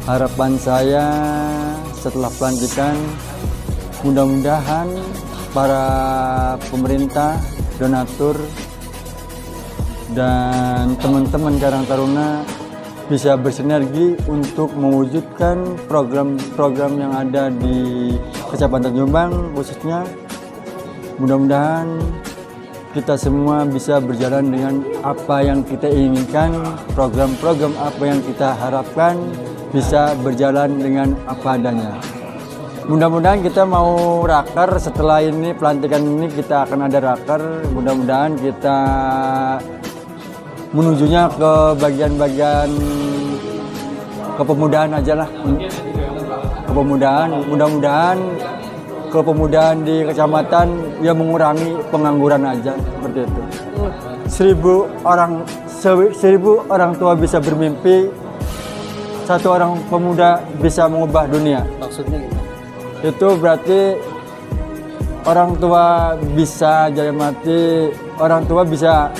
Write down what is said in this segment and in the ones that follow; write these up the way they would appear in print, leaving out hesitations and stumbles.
Harapan saya setelah pelantikan, mudah-mudahan para pemerintah, donatur, dan teman-teman Karang Taruna bisa bersinergi untuk mewujudkan program-program yang ada di Kecamatan Jombang khususnya. Mudah-mudahan kita semua bisa berjalan dengan apa yang kita inginkan, program-program apa yang kita harapkan bisa berjalan dengan apa adanya. Mudah-mudahan kita mau raker setelah ini, pelantikan ini kita akan ada raker. Mudah-mudahan kita menujunya ke bagian-bagian kepemudaan aja lah. Kepemudaan, mudah-mudahan kepemudaan di kecamatan ya mengurangi pengangguran aja seperti itu. 1000 orang tua bisa bermimpi, 1 orang pemuda bisa mengubah dunia. Maksudnya gimana? Itu berarti orang tua bisa jadi mati, orang tua bisa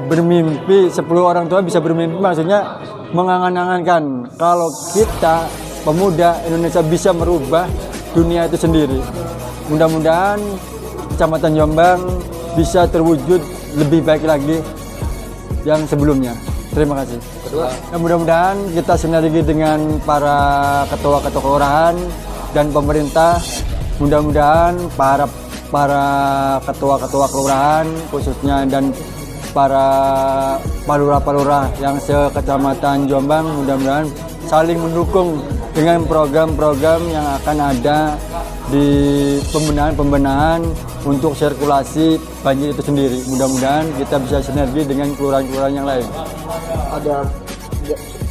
bermimpi, 10 orang tua bisa bermimpi, maksudnya mengangan-angankan kalau kita pemuda Indonesia bisa merubah dunia itu sendiri. Mudah-mudahan Kecamatan Jombang bisa terwujud lebih baik lagi yang sebelumnya. Terima kasih. Ya, mudah-mudahan kita sinergi dengan para ketua-ketua kelurahan dan pemerintah. Mudah-mudahan para ketua-ketua kelurahan khususnya dan para palura-palura yang se-Kecamatan Jombang mudah-mudahan saling mendukung dengan program-program yang akan ada di pembenahan untuk sirkulasi banjir itu sendiri. Mudah-mudahan kita bisa sinergi dengan kelurahan-kelurahan yang lain.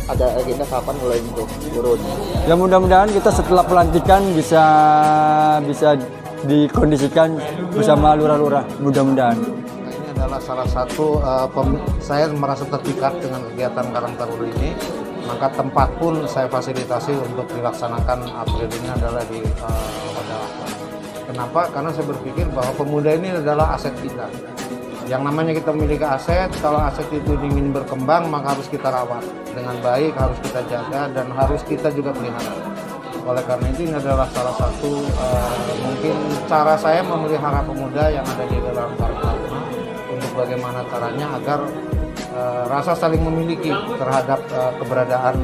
Ada agenda kapan mulai untuk turun? Ya mudah-mudahan kita setelah pelantikan bisa dikondisikan bersama lurah-lurah. Mudah-mudahan. Ini adalah salah satu saya merasa terpikat dengan kegiatan Karang Taruna ini. Maka tempat pun saya fasilitasi untuk dilaksanakan April ini adalah di Wadah. Kenapa? Karena saya berpikir bahwa pemuda ini adalah aset kita. Yang namanya kita memiliki aset, kalau aset itu ingin berkembang maka harus kita rawat dengan baik, harus kita jaga dan harus kita juga pelihara. Oleh karena itu ini adalah salah satu mungkin cara saya memelihara pemuda yang ada di dalam Karang Taruna untuk bagaimana caranya agar rasa saling memiliki terhadap keberadaan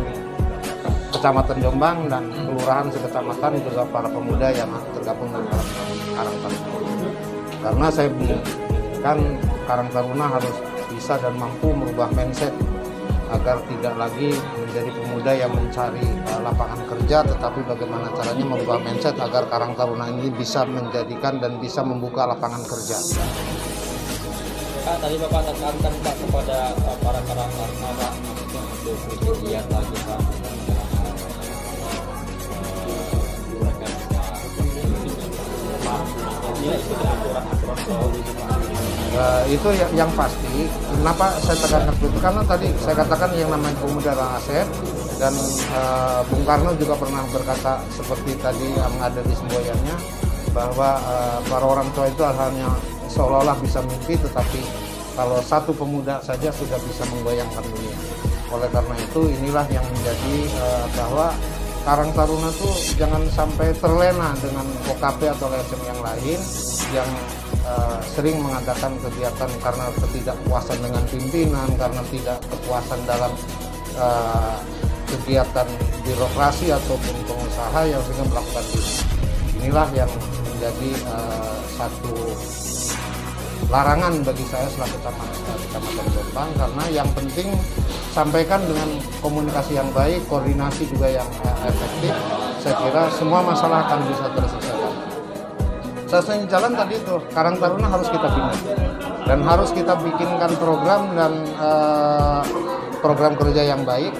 Kecamatan Jombang dan kelurahan sekecamatan juga para pemuda yang tergabung dalam Karang Taruna. Karena saya kan Karang Taruna harus bisa dan mampu merubah mindset agar tidak lagi menjadi pemuda yang mencari lapangan kerja, tetapi bagaimana caranya merubah mindset agar Karang Taruna ini bisa menjadikan dan bisa membuka lapangan kerja. Pak, tadi Bapak tekankan Pak kepada para Karang Taruna Pak untuk bergiat lagi Pak. Itu yang pasti. Kenapa saya tekankan itu? Karena tadi saya katakan yang namanya pemuda adalah aset dan Bung Karno juga pernah berkata seperti tadi yang ada di semboyannya bahwa para orang tua itu hanya seolah-olah bisa mimpi, tetapi kalau satu pemuda saja sudah bisa menggoyangkan dunia. Oleh karena itu inilah yang menjadi bahwa Karang Taruna tuh jangan sampai terlena dengan OKP atau LSM yang lain yang sering mengadakan kegiatan karena ketidakpuasan dengan pimpinan, karena tidak kepuasan dalam kegiatan birokrasi ataupun pengusaha yang sehingga melakukan ini. Inilah yang menjadi satu larangan bagi saya selaku Kecamatan Jombang, karena yang penting sampaikan dengan komunikasi yang baik, koordinasi juga yang efektif. Saya kira semua masalah akan bisa terselesaikan. Satunya jalan tadi itu Karang Taruna harus kita bina dan harus kita bikinkan program dan program kerja yang baik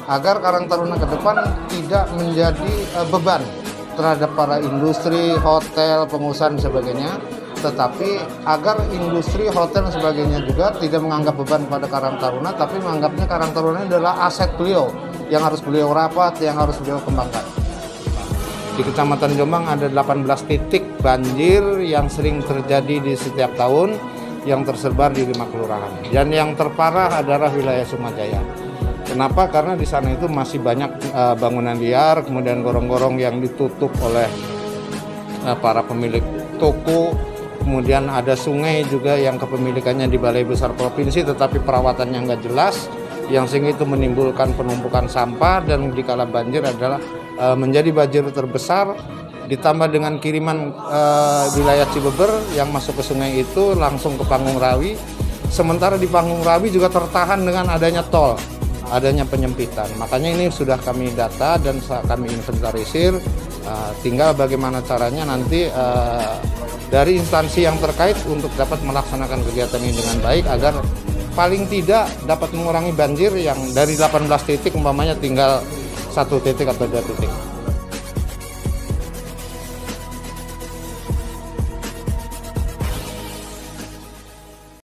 agar Karang Taruna ke depan tidak menjadi beban terhadap para industri, hotel, pengusaha dan sebagainya, tetapi agar industri, hotel dan sebagainya juga tidak menganggap beban pada Karang Taruna, tapi menganggapnya Karang Taruna adalah aset beliau yang harus beliau rawat, yang harus beliau kembangkan. Di Kecamatan Jombang ada 18 titik banjir yang sering terjadi di setiap tahun yang tersebar di 5 kelurahan. Dan yang terparah adalah wilayah Sumajaya. Kenapa? Karena di sana itu masih banyak bangunan liar, kemudian gorong-gorong yang ditutup oleh para pemilik toko, kemudian ada sungai juga yang kepemilikannya di Balai Besar Provinsi tetapi perawatannya nggak jelas, yang sehingga itu menimbulkan penumpukan sampah dan dikala banjir adalah menjadi banjir terbesar, ditambah dengan kiriman wilayah Cibeber yang masuk ke sungai itu langsung ke Panggung Rawi. Sementara di Panggung Rawi juga tertahan dengan adanya tol, adanya penyempitan. Makanya ini sudah kami data dan kami inventarisir. Tinggal bagaimana caranya nanti dari instansi yang terkait untuk dapat melaksanakan kegiatan ini dengan baik agar paling tidak dapat mengurangi banjir yang dari 18 titik umpamanya tinggal 1 titik atau 2 titik.